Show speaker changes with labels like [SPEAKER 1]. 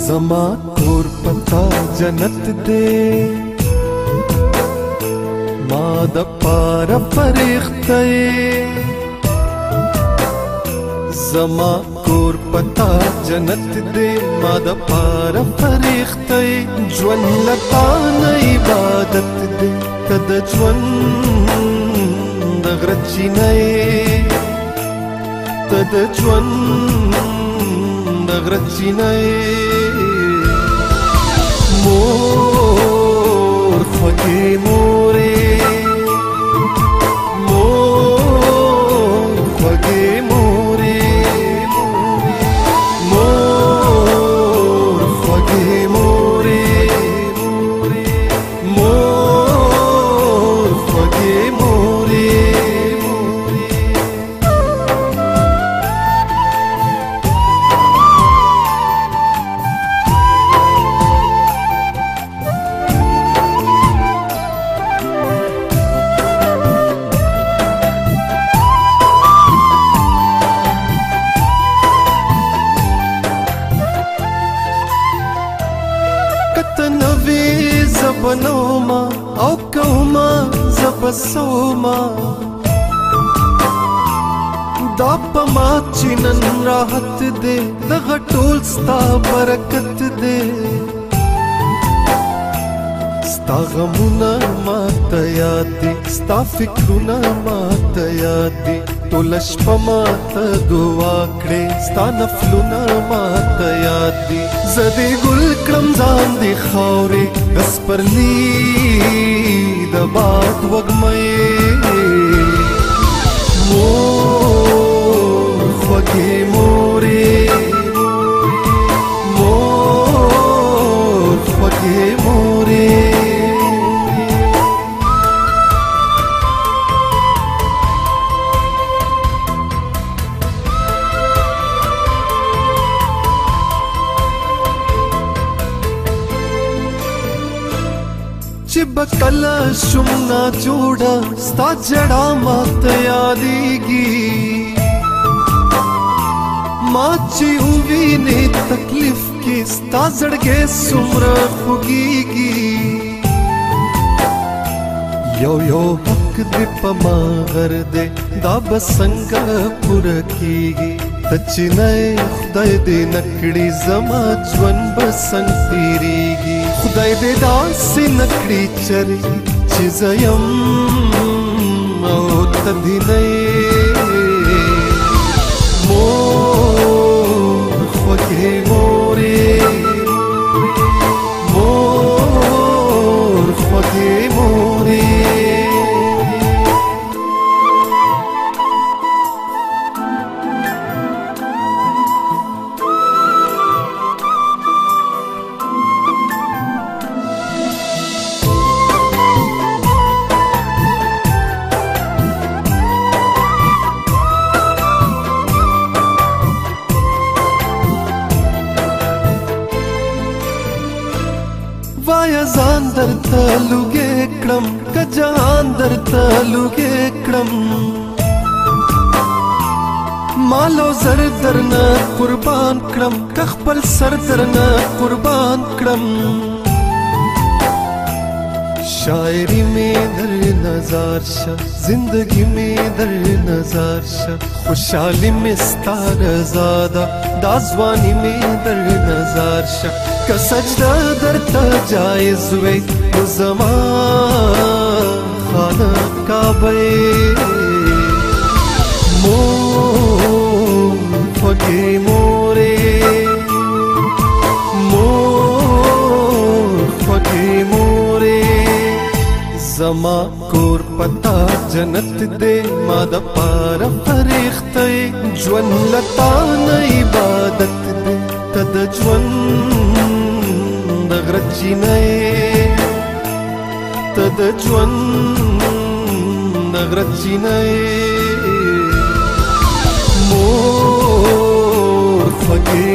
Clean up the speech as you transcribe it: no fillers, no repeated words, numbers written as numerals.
[SPEAKER 1] زما کور پتا جنت دے ما د پار فرښتې زما کور پتا جنت دے ما د پار فرښتې ژوند لتا نه عبادت دے تد ژوند د غرچینې تد ژوند د غرچینې مور خوږې مورې مور خوږې مورې مور خوږې مورې مور خوږې مورې زبنوما او کوما زبسوما دا پما چنن راحت دے دغه ټول ستا برکت دے ستا غمونه ماته یاد دي ستا فکرونه ماته یاد دي ټول شپه ماته دعا کړې ستا نفلونه ماته یاد دي زه دې ګل کړم ځان دې خاورې د سپرلي د باد وږمې مور خوږې مورې مور خوږې مورې چې بکله شم نا جوړه ستا جړه ماته یادېږي ما چې ووینې تکلیف کې ستا زړګی څومره خوږېږي یو یو حق دې په ما غر دی دا به څنګه پوره کېږي ته چې نه خدای دې نه کړي زما ژوند به څنګه تېرېږي خدای دې داسې نه کړي چرې چې زه یم او ته دې نه مور خوږې مورې مور خوږې مورې وایا ځان درته لوګې کړم که جهان درته لوګې کړم مالو زر درنه قربان کړم که خپل سر درنه قربان کړم شاعری میں در نظر شه زندگی میں در نظر شه خوشحالی میں ستا رضا ده دا ځواني میں در نظر شه که سجده درته جایز وی نو زما خانه کعبه مور خوږې مورې مور خوږې مورې زما کور پتا جنت دے ما د پار فرښتې ژوند لتا نه عبادت دے تد ژوند د غرچینې تد ژوند د غرچینې مور خوږې